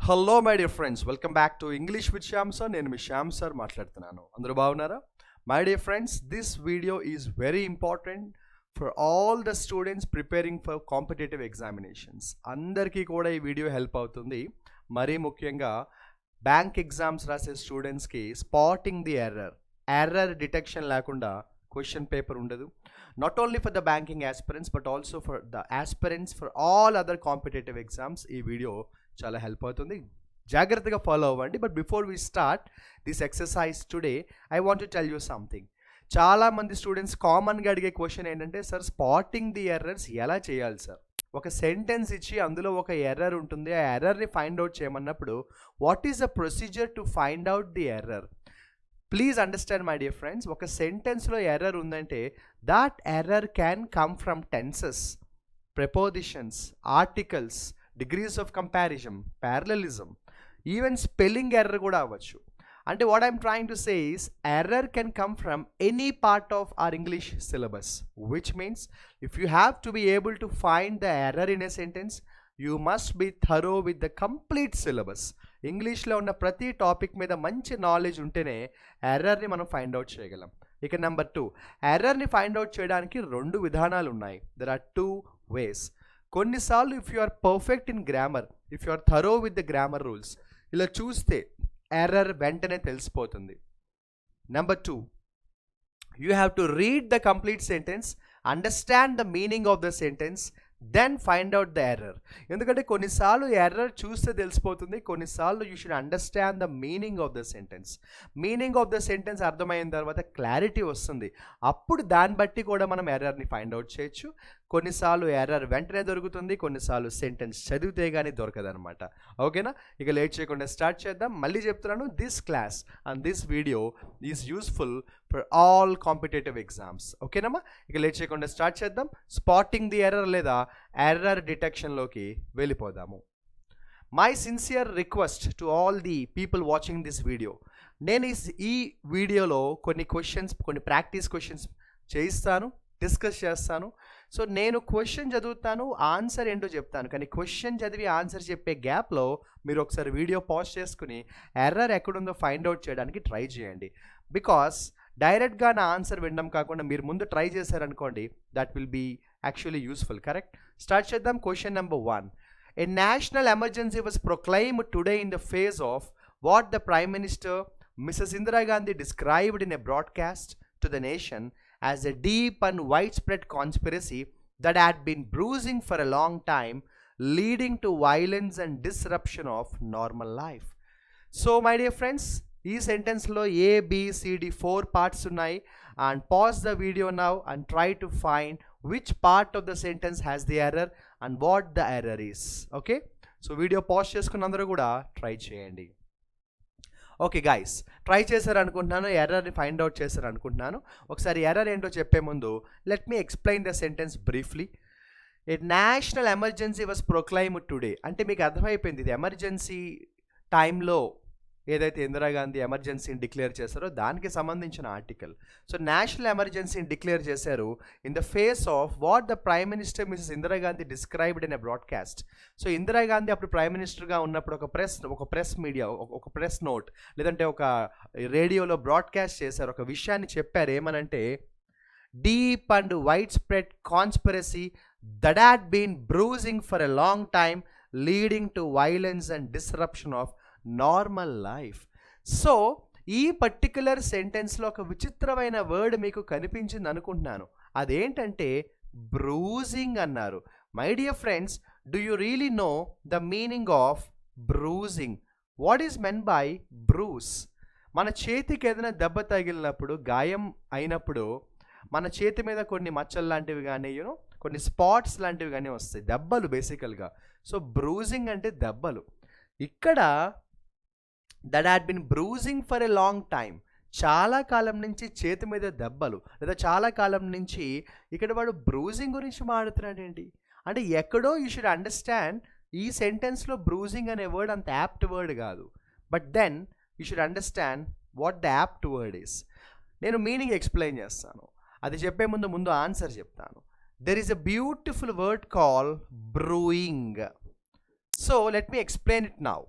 Hello my dear friends, welcome back to English with Shyam sir. నేను మీ Shyam sir మాట్లాడుతున్నాను. అందరూ బాగున్నారా? My dear friends, this video is very important for all the students preparing for competitive examinations. అందరికీ కూడా ఈ video help అవుతుంది. మరీ ముఖ్యంగా బ్యాంక్ ఎగ్జామ్స్ రాసే స్టూడెంట్స్కి స్పాటింగ్ ది ఎర్రర్ డిటెక్షన్ లేకుండా క్వశ్చన్ పేపర్ ఉండదు. Not only for the banking aspirants but also for the aspirants for all other competitive exams ఈ వీడియో చాలా హెల్ప్ అవుతుంది. జాగ్రత్తగా ఫాలో అవ్వండి. But before we start this exercise today I want to tell you something. చాలామంది students కామన్గా అడిగే question ఏంటంటే, sir spotting the errors ఎలా చేయాలి సార్? ఒక సెంటెన్స్ ఇచ్చి అందులో ఒక ఎర్రర్ ఉంటుంది, ఆ ఎర్రర్ని ఫైండ్ అవుట్ చేయమన్నప్పుడు what is the procedure to find out the error? Please understand my dear friends, ఒక సెంటెన్స్లో ఎర్రర్ ఉందంటే that error can come from tenses, prepositions, articles, degrees of comparison, parallelism, even spelling error కూడా అవ్వచ్చు. అంటే what I'm trying to say is error can come from any part of our English syllabus, which means if you have to be able to find the error in a sentence you must be thorough with the complete syllabus. ఇంగ్లీష్లో ఉన్న ప్రతి topic మీద మంచి knowledge ఉంటేనే ఎర్రర్ని మనం find out చేయగలం. ఇక number 2, ఎర్రర్ని find out చేయడానికి 2 విధానాలు ఉన్నాయి. There are 2 ways. కొన్నిసార్లు if you are perfect in grammar, if you are thorough with the grammar rules, ఇలా చూస్తే ఎర్రర్ వెంటనే తెలిసిపోతుంది. Number 2, you have to read the complete sentence, understand the meaning of the sentence, then find out the error. ఎందుకంటే కొన్నిసార్లు error చూస్తే తెలిసిపోతుంది, కొన్నిసార్లు you should understand the meaning of the sentence. Meaning of the sentence అర్థమైన తర్వాత clarity వస్తుంది, అప్పుడు దాన్ని బట్టి కూడా మనం ఎర్రర్ని ఫైండ్ అవుట్ చేయొచ్చు. కొన్నిసార్లు ఎర్రర్ వెంటనే దొరుకుతుంది, కొన్నిసార్లు సెంటెన్స్ చదివితే కానీ దొరకదనమాట. ఓకేనా? ఇక లేట్ చేయకుండా స్టార్ట్ చేద్దాం. మళ్ళీ చెప్తున్నాను, this class and this video is useful for all competitive exams. ఓకేనమ్మా? ఇక లేట్ చేయకుండా స్టార్ట్ చేద్దాం. స్పాటింగ్ ది ఎర్రర్ లేదా ఎర్రర్ డిటెక్షన్లోకి వెళ్ళిపోదాము. My sincere request to all the people watching this video, నేను ఈ వీడియోలో కొన్ని క్వశ్చన్స్, కొన్ని ప్రాక్టీస్ క్వశ్చన్స్ చేయిస్తాను, డిస్కస్ చేస్తాను. సో నేను క్వశ్చన్ చదువుతాను, ఆన్సర్ ఏంటో చెప్తాను. కానీ క్వశ్చన్ చదివి ఆన్సర్ చెప్పే గ్యాప్లో మీరు ఒకసారి వీడియో పాజ్ చేసుకుని ఎర్రర్ ఎక్కడుందో ఫైండ్ అవుట్ చేయడానికి ట్రై చేయండి. బికాస్ డైరెక్ట్గా నా ఆన్సర్ వినడం కాకుండా మీరు ముందు ట్రై చేశారనుకోండి, that will be actually useful. Correct? Start చేద్దాం. Question number 1. A national emergency was proclaimed today in the face of what the Prime Minister, Mrs. Indira Gandhi, described in a broadcast to the nation as a deep and widespread conspiracy that had been brewing for a long time, leading to violence and disruption of normal life. So my dear friends, ఈ సెంటెన్స్లో ABCD 4 parts ఉన్నాయి. And pause the video now and try to find which part of the sentence has the error and what the error is. Okay? So video pause చేసుకున్న అందరూ కూడా try చేయండి. Okay guys, try చేశారనుకుంటున్నాను, ఎర్రర్ని find out చేశారనుకుంటున్నాను. ఒకసారి error ఏంటో చెప్పే ముందు let me explain the sentence briefly. A national emergency was proclaimed today అంటే మీకు అర్థమైపోయింది, ఇది ఎమర్జెన్సీ టైంలో ఏదైతే ఇందిరాగాంధీ ఎమర్జెన్సీని డిక్లేర్ చేశారో దానికి సంబంధించిన ఆర్టికల్. సో నేషనల్ ఎమర్జెన్సీని డిక్లేర్ చేశారు in the face of what the prime minister Mrs Indira Gandhi described in a broadcast. So Indira Gandhi అప్పుడు ప్రైమ్ మినిస్టర్గా ఉన్నప్పుడు ఒక ప్రెస్ మీడియా, ఒక ప్రెస్ నోట్ లేదంటే ఒక రేడియోలో బ్రాడ్కాస్ట్ చేశారు, ఒక విషయాన్ని చెప్పారు. ఏమనంటే, deep and wide spread conspiracy that had been bruising for a long time, leading to violence and disruption of normal life. So ఈ పర్టిక్యులర్ సెంటెన్స్లో ఒక విచిత్రమైన వర్డ్ మీకు కనిపించింది అనుకుంటున్నాను. అదేంటంటే బ్రూజింగ్ అన్నారు. My dear friends, do you really know the meaning of bruising? What is men by Bruce? మన చేతికి ఏదైనా దెబ్బ తగిలినప్పుడు, గాయం అయినప్పుడు మన చేతి మీద కొన్ని మచ్చలు లాంటివి కానీ కొన్ని స్పాట్స్ లాంటివి కానీ వస్తాయి, దెబ్బలు బేసికల్గా. సో బ్రూజింగ్ అంటే దెబ్బలు. ఇక్కడ that had been bruising for a long time, చాలా కాలం నుంచి చేతి మీద దెబ్బలు, లేదా చాలా కాలం నుంచి. ఇక్కడ వాడు బ్రూజింగ్ గురించి మాట్లాడుతున్నాడు ఏంటి అంటే, ఎక్కడో యూ షుడ్ అండర్స్టాండ్ ఈ సెంటెన్స్లో బ్రూజింగ్ అనే వర్డ్ అంత యాప్ట్ వర్డ్ కాదు. But then you should understand what the apt word is. నేను మీనింగ్ ఎక్స్ప్లెయిన్ చేస్తాను, అది చెప్పే ముందు ఆన్సర్ చెప్తాను. There is a beautiful word call brewing. So let me explain it now.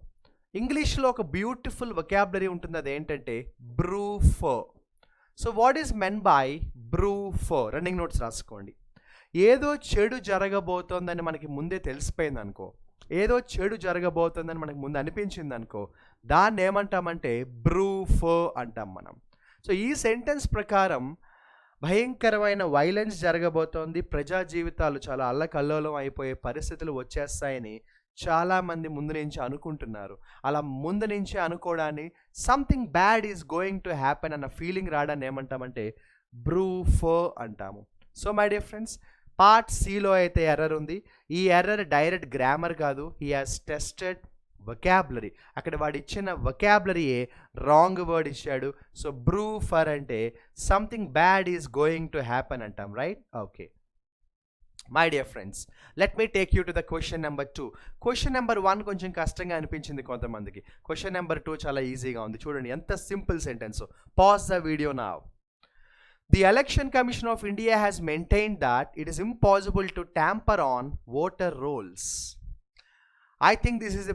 ఇంగ్లీష్లో ఒక బ్యూటిఫుల్ వొకాబులరీ ఉంటుంది, అది ఏంటంటే బ్రూఫర్. So what is meant by బ్రూఫర్? రన్నింగ్ నోట్స్ రాసుకోండి. ఏదో చెడు జరగబోతోందని మనకి ముందే తెలిసిపోయింది అనుకో, ఏదో చెడు జరగబోతోందని మనకి ముందు అనిపించింది అనుకో, దాన్ని ఏమంటామంటే బ్రూఫర్ అంటాం మనం. సో ఈ సెంటెన్స్ ప్రకారం భయంకరమైన వైలెన్స్ జరగబోతోంది, ప్రజా జీవితాలు చాలా అల్లకల్లోలం అయిపోయే పరిస్థితులు వచ్చేస్తాయని చాలామంది ముందు నుంచి అనుకుంటున్నారు. అలా ముందు నుంచి అనుకోవడాన్ని, something bad is going to happen అన్న ఫీలింగ్ రావడాన్ని ఏమంటామంటే బ్రూఫర్ అంటాము. So my dear friends, part సిలో అయితే ఎర్రర్ ఉంది. ఈ ఎర్రర్ డైరెక్ట్ గ్రామర్ కాదు, హీ హాజ్ టెస్టెడ్ వొకాబులరీ. అక్కడ వాడు ఇచ్చిన వొకాబులరీయే రాంగ్ వర్డ్ ఇచ్చాడు. సో బ్రూఫర్ అంటే something bad is going to happen అంటాం, right? Okay my dear friends, let me take you to the question number 2. Question number 1 కొంచెం కష్టంగా అనిపించింది కొంతమందికి. క్వశ్చన్ నెంబర్ 2 చాలా ఈజీగా ఉంది. చూడండి ఎంత simple sentence. Pause the video now. The Election Commission of India has maintained that it is impossible to tamper on voter rolls. I think this is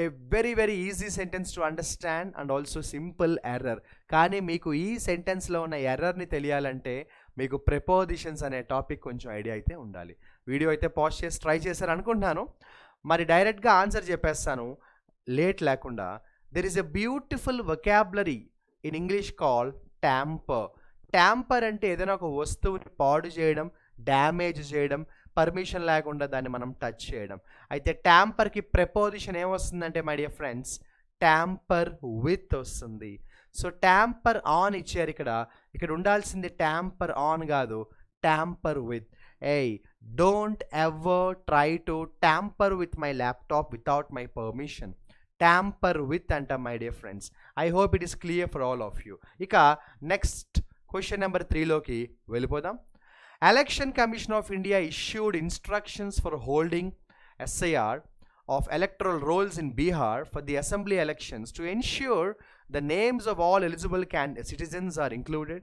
a very very easy sentence to understand and also simple error. కానీ మీకు ఈ సెంటెన్స్లో ఉన్న ఎర్రర్ని తెలియాలంటే మీకు prepositions అనే topic కొంచెం idea అయితే ఉండాలి. వీడియో అయితే పాజ్ చేసి ట్రై చేశారు అనుకుంటున్నాను. మరి డైరెక్ట్గా ఆన్సర్ చెప్పేస్తాను లేట్ లేకుండా. There is a beautiful vocabulary in English called tamper. Tamper అంటే ఏదైనా ఒక వస్తువుని పాడు చేయడం, డ్యామేజ్ చేయడం, పర్మిషన్ లేకుండా దాన్ని మనం టచ్ చేయడం. అయితే ట్యాంపర్కి ప్రిపోజిషన్ ఏమొస్తుందంటే my dear friends, tamper with వస్తుంది. సో ట్యాంపర్ ఆన్ ఇచ్చారు ఇక్కడ. ఇక్కడ ఉండాల్సింది ట్యాంపర్ ఆన్ కాదు, ట్యాంపర్ విత్. ఏయ్, don't ever try to tamper with my laptop without my permission. Tamper with అంట my dear friends. I hope it is clear for all of you. ఇక next question number 3లోకి వెళ్ళిపోదాం. Election commission of India issued instructions for holding SIR of electoral rolls in Bihar for the assembly elections to ensure the names of all eligible citizens are included,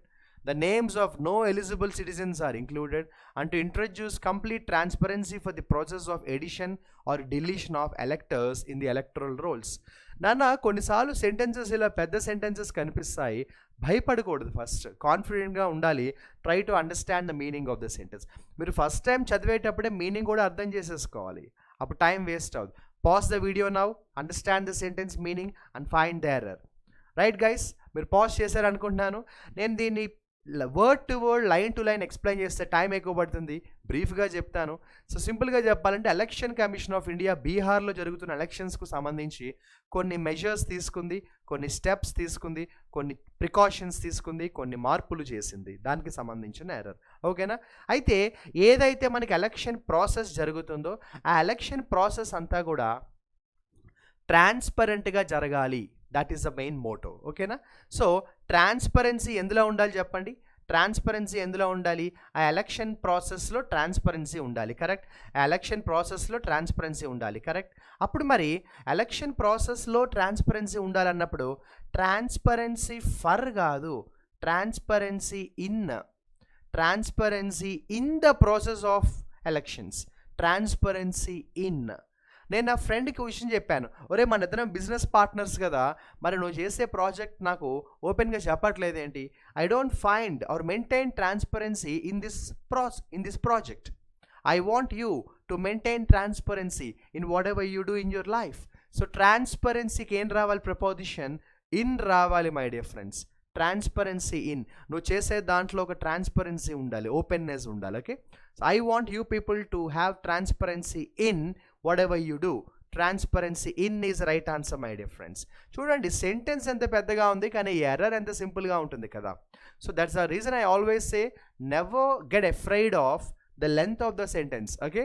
the names of no eligible citizens are included, and to introduce complete transparency for the process of addition or deletion of electors in the electoral rolls. నాన్న కొన్నిసార్లు sentences ఇలా పెద్ద sentences కనిపిస్తాయి, భయపడకూడదు. First కాన్ఫిడెంట్గా ఉండాలి. Try to understand the meaning of the sentence. మీరు first time చదివేటప్పుడే meaning కూడా అర్థం చేసేసుకోవాలి, అప్పుడు టైం వేస్ట్ అవుతుంది. Pause the video now, understand the sentence meaning and find the error. Right guys, మీరు పాజ్ చేశారనుకుంటున్నాను. నేను దీన్ని word to word, line to line explain చేస్తే టైం ఎక్కువ పడుతుంది. బ్రీఫ్గా చెప్తాను. సో సింపుల్గా చెప్పాలంటే ఎలక్షన్ కమిషన్ ఆఫ్ ఇండియా బీహార్లో జరుగుతున్న ఎలక్షన్స్కు సంబంధించి కొన్ని మెజర్స్ తీసుకుంది, కొన్ని స్టెప్స్ తీసుకుంది, కొన్ని ప్రికాషన్స్ తీసుకుంది, కొన్ని మార్పులు చేసింది. దానికి సంబంధించిన ఎర్రర్. ఓకేనా? అయితే ఏదైతే మనకి ఎలక్షన్ ప్రాసెస్ జరుగుతుందో ఆ ఎలక్షన్ ప్రాసెస్ అంతా కూడా ట్రాన్స్పరెంట్గా జరగాలి. That is the main motto. ఓకేనా? సో ట్రాన్స్పరెన్సీ ఎందులో ఉండాలి చెప్పండి? ట్రాన్స్పరెన్సీ ఎందులో ఉండాలి? ఆ ఎలక్షన్ ప్రాసెస్లో ట్రాన్స్పరెన్సీ ఉండాలి. కరెక్ట్? ఆ ఎలక్షన్ ప్రాసెస్లో ట్రాన్స్పరెన్సీ ఉండాలి. కరెక్ట్? అప్పుడు మరి ఎలక్షన్ ప్రాసెస్లో ట్రాన్స్పరెన్సీ ఉండాలన్నప్పుడు ట్రాన్స్పరెన్సీ ఫర్ కాదు, transparency in the process of elections. Transparency in. నేను నా ఫ్రెండ్కి విషయం చెప్పాను, ఒరే మన ఇద్దరం బిజినెస్ పార్ట్నర్స్ కదా, మరి నువ్వు చేసే ప్రాజెక్ట్ నాకు ఓపెన్గా చెప్పట్లేదేంటి? I don't find or maintain transparency in this project. I want you to maintain transparency in whatever you do in your life. So ట్రాన్స్పరెన్సీకి ఏం రావాలి? ప్రపోజిషన్ ఇన్ రావాలి my dear friends. Transparency in. నువ్వు చేసే దాంట్లో ఒక transparency ఉండాలి, openness ఉండాలి. Okay? So I want you people to have transparency in whatever you do. Transparency in is right answer my dear friends. చూడండి సెంటెన్స్ ఎంత పెద్దగా ఉంది కానీ ఎర్రర్ ఎంత సింపుల్గా ఉంటుంది కదా. So that's the reason I always say never get afraid of the length of the sentence. Okay?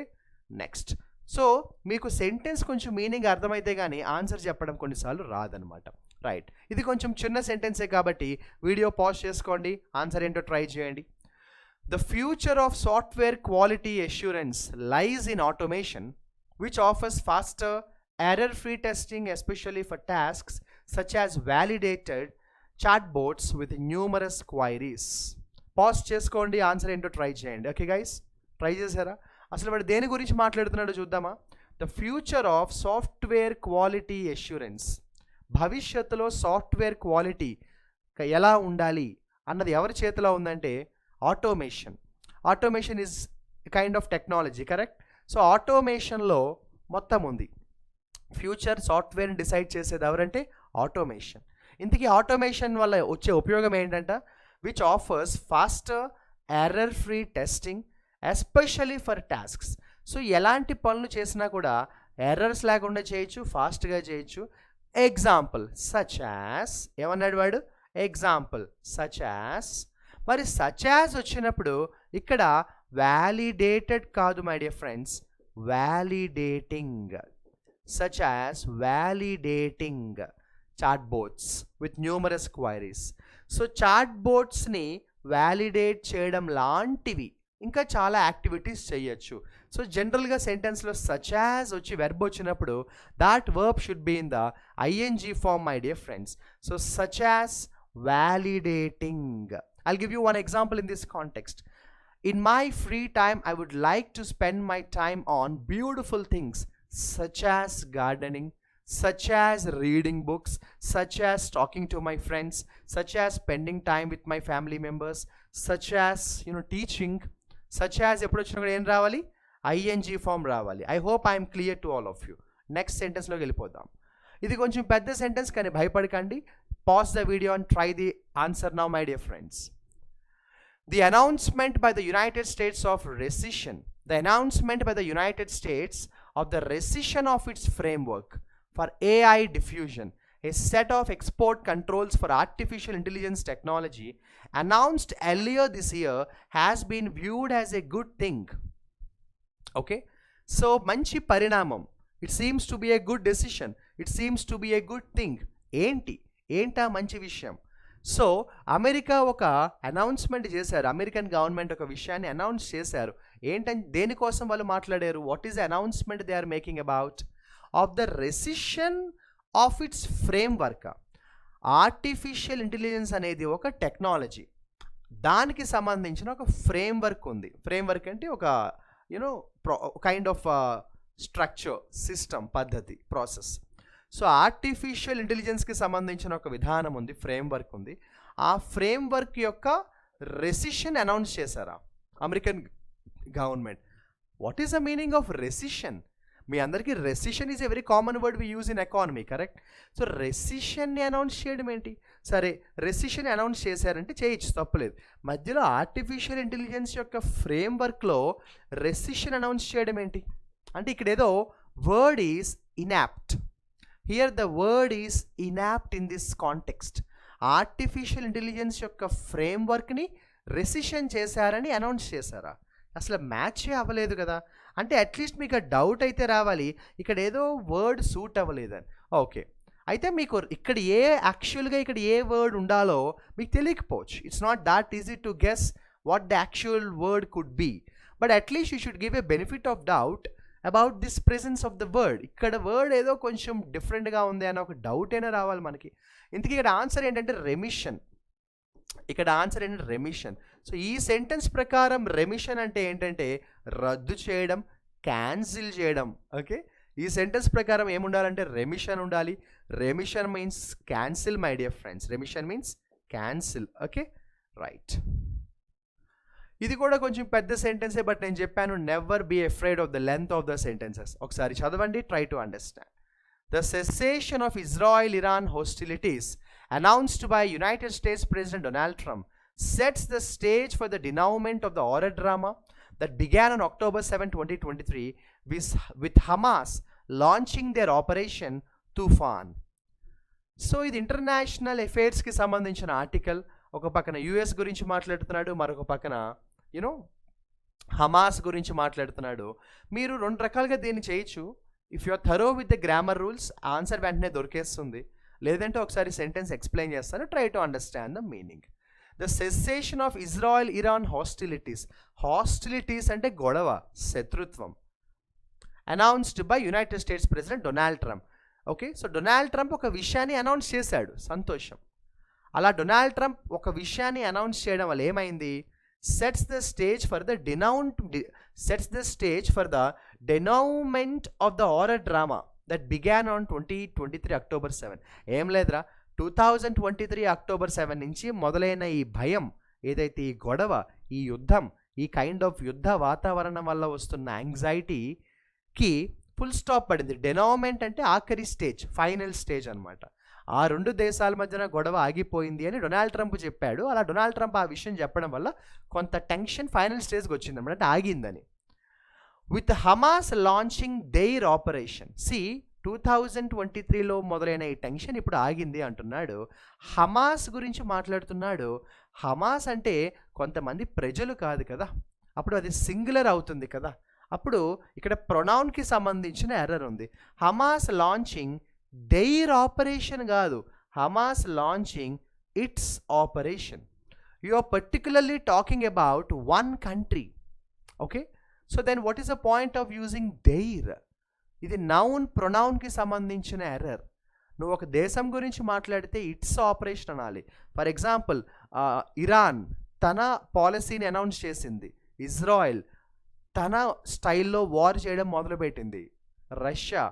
Next. So మీకు సెంటెన్స్ కొంచెం మీనింగ్ అర్థమైతే కానీ ఆన్సర్ చెప్పడం కొన్నిసార్లు రాదనమాట. రైట్? ఇది కొంచెం చిన్న సెంటెన్సే కాబట్టి వీడియో పాజ్ చేసుకోండి, ఆన్సర్ ఏంటో ట్రై చేయండి. The future of software quality assurance lies in automation, which offers faster, error-free testing, especially for tasks such as validated chatbots with numerous queries. Pause చేసుకోండి, ఆన్సర్ ఏంటో try చేయండి. Okay guys, try చేశారా? అసలు వాడు దేని గురించి మాట్లాడుతున్నాడో చూద్దామా? The future of software quality assurance. భవిష్యత్తులో సాఫ్ట్వేర్ క్వాలిటీ ఎలా ఉండాలి అన్నది ఎవరి చేతిలో ఉందంటే automation. Automation is kind of technology, correct? So ఆటోమేషన్లో మొత్తం ఉంది. ఫ్యూచర్ సాఫ్ట్వేర్ని డిసైడ్ చేసేది ఎవరంటే ఆటోమేషన్. ఇంతకీ ఆటోమేషన్ వల్ల వచ్చే ఉపయోగం ఏంటంట? Which offers faster error free testing especially for tasks. So ఎలాంటి పనులు చేసినా కూడా ఎర్రర్స్ లేకుండా చేయొచ్చు, ఫాస్ట్గా చేయొచ్చు. ఎగ్జాంపుల్ సచ్ యాజ్, ఏమన్నాడు వాడు? Example such as. మరి సచ్ యాజ్ వచ్చినప్పుడు ఇక్కడ వ్యాలిడేటెడ్ కాదు my dear friends, validating. Such as validating chatbots with numerous queries. So చాట్బోట్స్ని వ్యాలిడేట్ చేయడం లాంటివి ఇంకా చాలా యాక్టివిటీస్ చేయొచ్చు. సో జనరల్గా సెంటెన్స్లో సచ్ యాజ్ వచ్చి వెర్బ్ వచ్చినప్పుడు that verb should be in the ING form my dear friends. So such as validating. I'll give you one example in this context. In my free time, I would like to spend my time on beautiful things such as gardening, such as reading books, such as talking to my friends, such as spending time with my family members, such as teaching, such as ఎప్పుడు వచ్చినా కూడా ఏం రావాలి? ING form రావాలి. I hope I'm clear to all of you. Next సెంటెన్స్లోకి వెళ్ళిపోదాం. ఇది కొంచెం పెద్ద సెంటెన్స్ కానీ భయపడకండి. Pause the video and try the answer now, my dear friends. The announcement by the United States of rescission. The announcement by the United States of the rescission of its framework for AI diffusion, a set of export controls for artificial intelligence technology, announced earlier this year, has been viewed as a good thing. Okay? So, manchi parinamam. It seems to be a good decision. It seems to be a good thing. ఏంటా మంచి విషయం? So America ఒక announcement చేశారు. American government ఒక విషయాన్ని announce చేశారు. ఏంటంటే దేనికోసం వాళ్ళు మాట్లాడారు? What is the announcement they are making about? Of the recession of its framework. Artificial intelligence అనేది ఒక టెక్నాలజీ, దానికి సంబంధించిన ఒక ఫ్రేమ్వర్క్ ఉంది. ఫ్రేమ్వర్క్ అంటే ఒక కైండ్ ఆఫ్ స్ట్రక్చర్, సిస్టమ్, పద్ధతి, ప్రాసెస్. సో ఆర్టిఫిషియల్ ఇంటెలిజెన్స్కి సంబంధించిన ఒక విధానం ఉంది, ఫ్రేమ్వర్క్ ఉంది. ఆ ఫ్రేమ్వర్క్ యొక్క రెసిషన్ అనౌన్స్ చేశారా American government. What is the meaning of recession? మీ అందరికీ recession is a very common word we use in economy, correct? So రెసిషన్ని అనౌన్స్ చేయడం ఏంటి? సరే, రెసిషన్ అనౌన్స్ చేశారంటే చేయొచ్చు, తప్పలేదు. మధ్యలో ఆర్టిఫిషియల్ ఇంటెలిజెన్స్ యొక్క ఫ్రేమ్వర్క్లో రెసిషన్ అనౌన్స్ చేయడం ఏంటి? అంటే ఇక్కడ ఏదో word is inapt. Here the word is inapt in this context. Artificial intelligence యొక్క ఫ్రేమ్వర్క్ని రెసిషన్ చేశారని అనౌన్స్ చేశారా? అసలు మ్యాచే అవ్వలేదు కదా. అంటే అట్లీస్ట్ మీకు డౌట్ అయితే రావాలి, ఇక్కడ ఏదో వర్డ్ సూట్ అవ్వలేదని. ఓకే, అయితే మీకు ఇక్కడ యాక్చువల్గా ఇక్కడ ఏ వర్డ్ ఉండాలో మీకు తెలియకపోవచ్చు. It's not that easy to guess what the actual word could be. But at least you should give a benefit of doubt about this presence of the word. ఇక్కడ వర్డ్ ఏదో కొంచెం డిఫరెంట్గా ఉంది అని ఒక డౌట్ అయినా రావాలి మనకి. ఇంతకీ ఇక్కడ ఆన్సర్ ఏంటంటే రెమిషన్. ఇక్కడ ఆన్సర్ ఏంటంటే రెమిషన్. సో ఈ సెంటెన్స్ ప్రకారం రెమిషన్ అంటే ఏంటంటే రద్దు చేయడం, క్యాన్సిల్ చేయడం. ఓకే, ఈ సెంటెన్స్ ప్రకారం ఏముండాలంటే రెమిషన్ ఉండాలి. Remission means cancel my dear friends. Remission means cancel. Okay, right. ఇది కూడా కొంచెం పెద్ద సెంటెన్సే, బట్ నేను చెప్పాను never be afraid of the length of the sentences. ఒకసారి చదవండి, try to understand. The cessation of Israel Iran hostilities announced by United States President Donald Trump sets the stage for the denouement of the horror drama that began on October 7, 2023 with Hamas launching their Operation Tufan. So ఇది international అఫైర్స్కి సంబంధించిన article. ఒక పక్కన US గురించి మాట్లాడుతున్నాడు, మరొక పక్కన Hamas గురించి మాట్లాడుతున్నాడు. మీరు రెండు రకాలుగా దీన్ని చేయొచ్చు. If you are thorough with the grammar rules, answer వెంటనే దొరికేస్తుంది. లేదంటే ఒకసారి సెంటెన్స్ ఎక్స్ప్లెయిన్ చేస్తాను, try to understand the meaning. The cessation of Israel Iran hostilities. Hostilities అంటే గొడవ, శత్రుత్వం. Announced by United States President Donald Trump. Okay, so Donald Trump ఒక విషయాన్ని అనౌన్స్ చేశాడు, సంతోషం. అలా డొనాల్డ్ ట్రంప్ ఒక విషయాన్ని అనౌన్స్ చేయడం వల్ల ఏమైంది? sets the stage for the denouement of the horror drama that began on 2023 October 7. ఏం లేదురా, 2023 October 7 నుంచి మొదలైన ఈ భయం ఏదైతే, ఈ గొడవ, ఈ యుద్ధం, ఈ కైండ్ ఆఫ్ యుద్ధ వాతావరణం వల్ల వస్తున్న యాంగ్జైటీకి ఫుల్ స్టాప్ పడింది. డెనోమెంట్ అంటే ఆఖరి స్టేజ్, ఫైనల్ స్టేజ్ అనమాట. ఆ రెండు దేశాల మధ్యన గొడవ ఆగిపోయింది అని డొనాల్డ్ ట్రంప్ చెప్పాడు. అలా డొనాల్డ్ ట్రంప్ ఆ విషయం చెప్పడం వల్ల కొంత టెన్షన్ ఫైనల్ స్టేజ్కి వచ్చింది అనమాట, అంటే ఆగిందని. With Hamas launching their operation. 2023లో మొదలైన ఈ టెన్షన్ ఇప్పుడు ఆగింది అంటున్నాడు. హమాస్ గురించి మాట్లాడుతున్నాడు. హమాస్ అంటే కొంతమంది ప్రజలు కాదు కదా, అప్పుడు అది సింగులర్ అవుతుంది కదా. అప్పుడు ఇక్కడ ప్రొనౌన్కి సంబంధించిన ఎర్రర్ ఉంది. హమాస్ లాంచింగ్ దెయిర్ ఆపరేషన్ కాదు, Hamas launching its operation. You are particularly talking about one country. Okay, so then what is the point of using their? ఇది నౌన్ ప్రొనౌన్కి సంబంధించిన ఎర్రర్. నువ్వు ఒక దేశం గురించి మాట్లాడితే ఇట్స్ ఆపరేషన్ అనాలి. ఫర్ ఎగ్జాంపుల్, ఇరాన్ తన పాలసీని అనౌన్స్ చేసింది, ఇజ్రాయెల్ తన స్టైల్లో వార్ చేయడం మొదలుపెట్టింది, రష్యా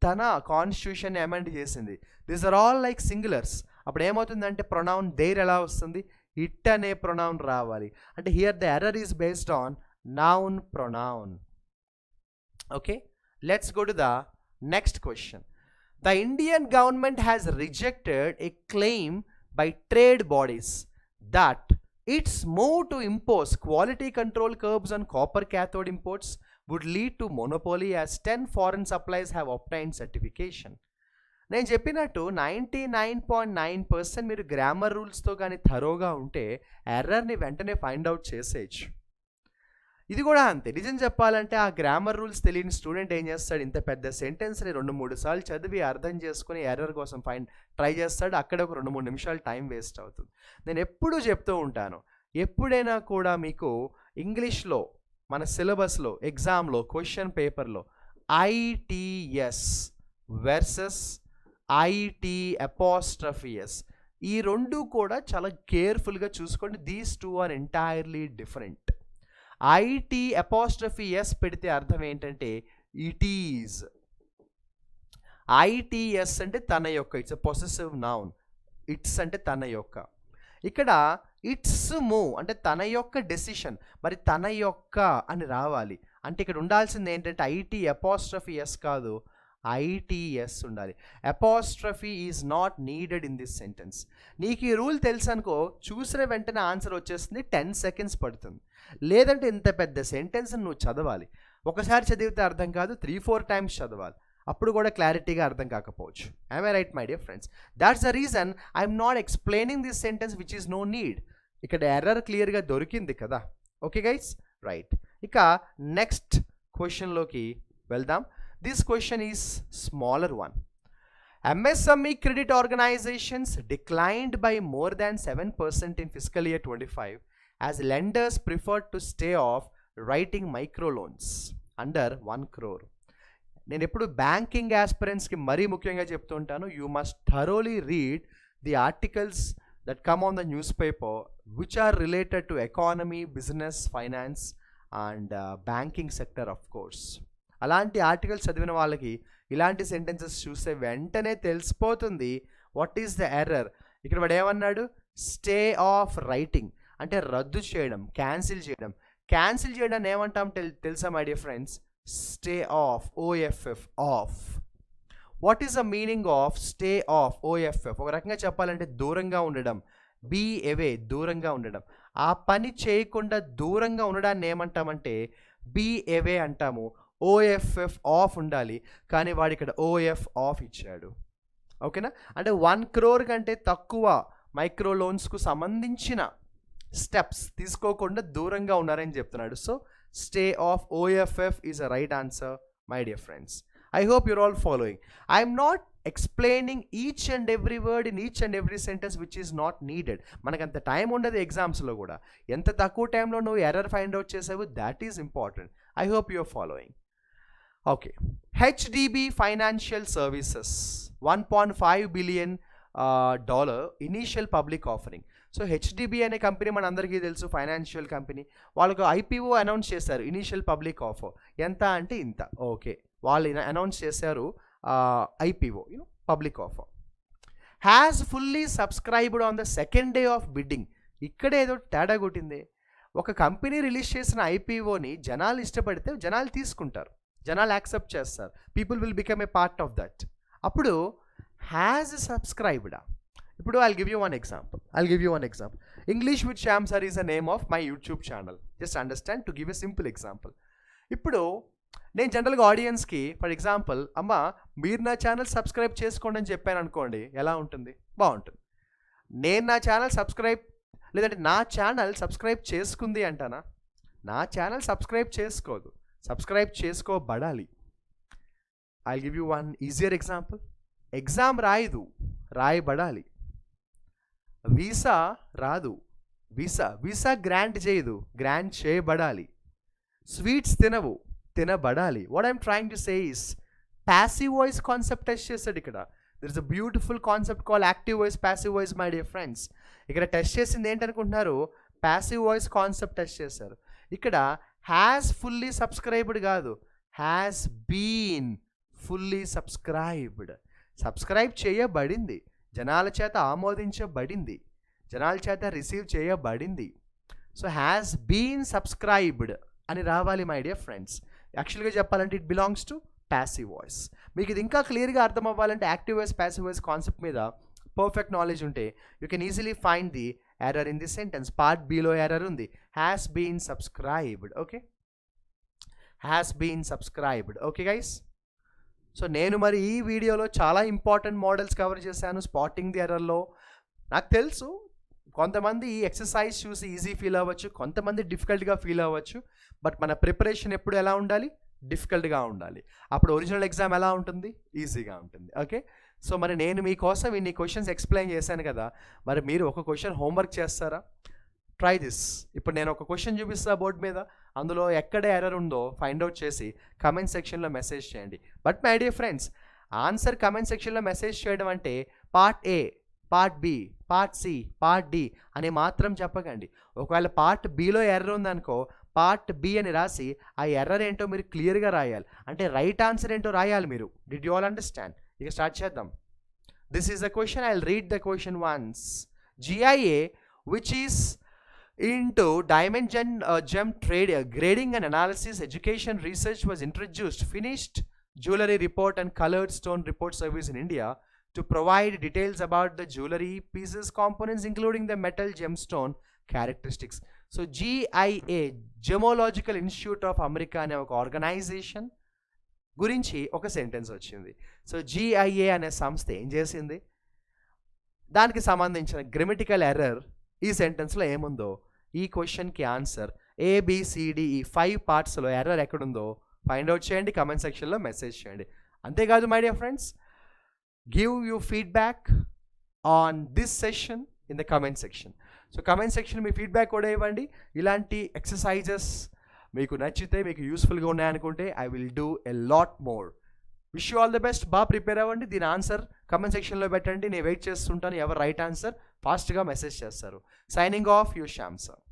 తన కాన్స్టిట్యూషన్ అమెండ్ చేసింది. These are all like singulars. అప్పుడు ఏమవుతుందంటే ప్రొనౌన్ దేర్ ఎలా వస్తుంది? ఇట్ అనే ప్రొనౌన్ రావాలి. అంటే here the error is based on noun pronoun. Okay, let's go to the next question. The Indian government has rejected a claim by trade bodies that its move to impose quality control curbs on copper cathode imports would lead to monopoly as 10 foreign suppliers have obtained certification. నేను చెప్పినట్టు 99.9% మీరు grammar రూల్స్తో కానీ థరోగా ఉంటే ఎర్రర్ని వెంటనే find out చేసేయచ్చు. ఇది కూడా అంతే. నిజం చెప్పాలంటే ఆ గ్రామర్ రూల్స్ తెలియని స్టూడెంట్ ఏం చేస్తాడు, ఇంత పెద్ద సెంటెన్స్ని 2-3 సార్లు చదివి అర్థం చేసుకుని ఎర్రర్ కోసం ట్రై చేస్తాడు. అక్కడ ఒక 2-3 నిమిషాలు టైం వేస్ట్ అవుతుంది. నేను ఎప్పుడూ చెప్తూ ఉంటాను, ఎప్పుడైనా కూడా మీకు ఇంగ్లీష్లో మన సిలబస్లో ఎగ్జామ్లో క్వశ్చన్ పేపర్లో ఐటీఎస్ వర్సెస్ IT''S ఈ రెండు కూడా చాలా కేర్ఫుల్గా చూసుకోండి. These two are entirely different. IT''S పెడితే అర్థం ఏంటంటే ఇట్ ఈజ్. ITS అంటే తన యొక్క, it's a possessive noun. It's అంటే తన యొక్క. ఇక్కడ ఇట్స్ మూవ్ అంటే తన యొక్క డెసిషన్, మరి తన యొక్క అని రావాలి. అంటే ఇక్కడ ఉండాల్సింది ఏంటంటే IT''S కాదు, ITS ఉండాలి. Apostrophe is not needed in this sentence. నీకు ఈ రూల్ తెలుసు అనుకో, చూసిన వెంటనే ఆన్సర్ వచ్చేస్తుంది, 10 seconds పడుతుంది. లేదంటే ఇంత పెద్ద సెంటెన్స్ నువ్వు చదవాలి. ఒకసారి చదివితే అర్థం కాదు, 3-4 times చదవాలి. అప్పుడు కూడా క్లారిటీగా అర్థం కాకపోవచ్చు. I'm I right my dear friends? That's the reason I'm not explaining this sentence which is no need. ఇక్కడ ఎర్రర్ క్లియర్గా దొరికింది కదా. Okay guys, right. ఇక నెక్స్ట్ క్వశ్చన్లోకి వెళ్దాం. This question is smaller one. MSME credit organizations declined by more than 7% in fiscal year 25 as lenders preferred to stay off writing microloans under 1 crore. నేను ఎప్పుడు banking ఆస్పిరెంట్స్కి మరీ ముఖ్యంగా చెప్తూ ఉంటాను, you must thoroughly read the articles that come on the news paper which are related to economy, business, finance and banking sector of course. అలాంటి articles చదివిన వాళ్ళకి ఇలాంటి సెంటెన్సెస్ చూస్తే వెంటనే తెలిసిపోతుంది వాట్ ఈస్ ద ఎర్రర్. ఇక్కడ వాడు ఏమన్నాడు, స్టే ఆఫ్ రైటింగ్ అంటే రద్దు చేయడం, క్యాన్సిల్ చేయడం. క్యాన్సిల్ చేయడాన్ని ఏమంటాం తెలుసా my dear friends? Stay of, OFF, of. What is the meaning of stay of, OFF? ఒక రకంగా చెప్పాలంటే దూరంగా ఉండడం, బీ అవే, దూరంగా ఉండడం. ఆ పని చేయకుండా దూరంగా ఉండడాన్ని ఏమంటామంటే బీ అవే అంటాము. OFF ఆఫ్ ఉండాలి, కానీ వాడు ఇక్కడ OF ఆఫ్ ఇచ్చాడు. ఓకేనా? అంటే 1 crore కంటే తక్కువ మైక్రో లోన్స్కు సంబంధించిన స్టెప్స్ తీసుకోకుండా దూరంగా ఉన్నారని చెప్తున్నాడు. So stay of, OFF is a right answer my dear friends. I hope your all following. I'm not explaining each and every word in each and every sentence which is not needed. మనకంత time ఉండదు ఎగ్జామ్స్లో కూడా. ఎంత తక్కువ టైంలో నువ్వు error find out చేసావు, that is important. I hope your following. Okay, HDB Financial Services $1.5 billion initial public offering. So HDB అనే కంపెనీ మన అందరికీ తెలుసు, ఫైనాన్షియల్ కంపెనీ. వాళ్ళకు ఐపీఓ అనౌన్స్ చేశారు, ఇనీషియల్ పబ్లిక్ ఆఫర్. ఎంత అంటే ఇంత. ఓకే, వాళ్ళు అనౌన్స్ చేశారు IPO, public offer. Has fully subscribed on the second day of bidding. ఇక్కడ ఏదో తేడా కొట్టింది. ఒక కంపెనీ రిలీజ్ చేసిన ఐపీఓని జనాలు ఇష్టపడితే జనాలు తీసుకుంటారు, జనాలు యాక్సెప్ట్ చేస్తారు. People will become a part of that. అప్పుడు హ్యాజ్ సబ్స్క్రైబ్డా. ఇప్పుడు I'll give you one example. English with Shyam sir is the name of my YouTube channel. Just understand to give a simple example. ఇప్పుడు నేను జనరల్గా ఆడియన్స్కి for example, అమ్మ మీరు నా channel subscribe చేసుకోండి అని చెప్పాను అనుకోండి, ఎలా ఉంటుంది? బాగుంటుంది. నేను నా ఛానల్ సబ్స్క్రైబ్, లేదంటే నా ఛానల్ సబ్స్క్రైబ్ చేసుకుంది అంటానా? నా ఛానల్ సబ్స్క్రైబ్ చేసుకోదు, సబ్స్క్రైబ్ చేసుకోబడాలి. I give you one easier example. Exam రాయబడాలి. వీసా రాదు, వీసా గ్రాంట్ చేయదు, గ్రాంట్ చేయబడాలి. స్వీట్స్ తినబడాలి. What I'm trying to say is passive voice concept test చేస్తాడు ఇక్కడ. There is a beautiful concept call active voice, passive voice. My dear friends, ఇక్కడ test చేసింది ఏంటనుకుంటున్నారు? ప్యాసివ్ వాయిస్ కాన్సెప్ట్ టెస్ట్ చేశారు. ఇక్కడ హ్యాస్ ఫుల్లీ సబ్స్క్రైబ్డ్ కాదు, has been fully subscribed. Subscribe చేయబడింది, జనాల చేత ఆమోదించబడింది, జనాల చేత రిసీవ్ చేయబడింది. సో హ్యాస్ బీన్ సబ్స్క్రైబ్డ్ అని రావాలి మై డియర్ ఫ్రెండ్స్. యాక్చువల్గా చెప్పాలంటే it belongs to passive voice. మీకు ఇది ఇంకా క్లియర్గా అర్థం అవ్వాలంటే active voice, passive voice concept మీద పర్ఫెక్ట్ నాలెడ్జ్ ఉంటే you can easily find the error in the sentence. Part below error ఉంది. Has been subscribed. Okay, has been subscribed. Okay guys, so నేను మరి ఈ వీడియోలో చాలా ఇంపార్టెంట్ మోడల్స్ కవర్ చేశాను spotting the ఎర్రర్లో. నాకు తెలుసు కొంతమంది ఈ ఎక్సర్సైజ్ చూసి ఈజీ ఫీల్ అవ్వచ్చు, కొంతమంది డిఫికల్ట్గా ఫీల్ అవ్వచ్చు. బట్ మన ప్రిపరేషన్ ఎప్పుడు ఎలా ఉండాలి? డిఫికల్ట్గా ఉండాలి. అప్పుడు ఒరిజినల్ ఎగ్జామ్ ఎలా ఉంటుంది? ఈజీగా ఉంటుంది. ఓకే, సో మరి నేను మీకోసం ఇన్ని క్వశ్చన్స్ ఎక్స్ప్లెయిన్ చేశాను కదా, మరి మీరు ఒక క్వశ్చన్ హోంవర్క్ చేస్తారా? Try this. ఇప్పుడు నేను ఒక క్వశ్చన్ చూపిస్తా బోర్డు మీద, అందులో ఎక్కడ ఎర్రర్ ఉందో ఫైండ్ అవుట్ చేసి కమెంట్ సెక్షన్లో మెసేజ్ చేయండి. But my dear friends, answer comment సెక్షన్లో మెసేజ్ చేయడం అంటే part A, part B, part C, part D అని మాత్రం చెప్పకండి. ఒకవేళ పార్ట్ బిలో ఎర్రర్ ఉందనుకో, పార్ట్ బి అని రాసి ఆ ఎర్రర్ ఏంటో మీరు క్లియర్గా రాయాలి. అంటే రైట్ ఆన్సర్ ఏంటో రాయాలి మీరు. Did you all understand? ఇక స్టార్ట్ చేద్దాం. This is the question. I will read the question once. GIA, which is into dimension gem trade grading and analysis education research, was introduced, finished jewelry report and colored stone report service in India to provide details about the jewelry pieces, components including the metal gemstone characteristics. So GIA, Gemological Institute of America అనే ఒక organisation గురించి ఒక sentence వచ్చింది. So GIA అనే సంస్థ ఏం చేసింది, దానికి సంబంధించిన గ్రామటికల్ ఎర్రర్ ఈ సెంటెన్స్లో ఏముందో, ఈ క్వశ్చన్కి ఆన్సర్ ABCD ఈ 5 పార్ట్స్లో ఎర్రర్ ఎక్కడుందో ఫైండ్ అవుట్ చేయండి, కమెంట్ సెక్షన్లో మెసేజ్ చేయండి. అంతేకాదు my dear friends, give you feedback on this session in the comment section. So comment section మీ ఫీడ్బ్యాక్ కూడా ఇవ్వండి. ఇలాంటి ఎక్సర్సైజెస్ మీకు నచ్చితే, మీకు యూస్ఫుల్గా ఉన్నాయనుకుంటే I will do a lot more. Wish you all the best. బాగా ప్రిపేర్ అవ్వండి. దీని ఆన్సర్ కమెంట్ సెక్షన్లో పెట్టండి, నేను వెయిట్ చేస్తుంటాను. ఎవరు రైట్ ఆన్సర్ ఫాస్ట్గా మెసేజ్ చేస్తారు. Signing off, you Shyam sir.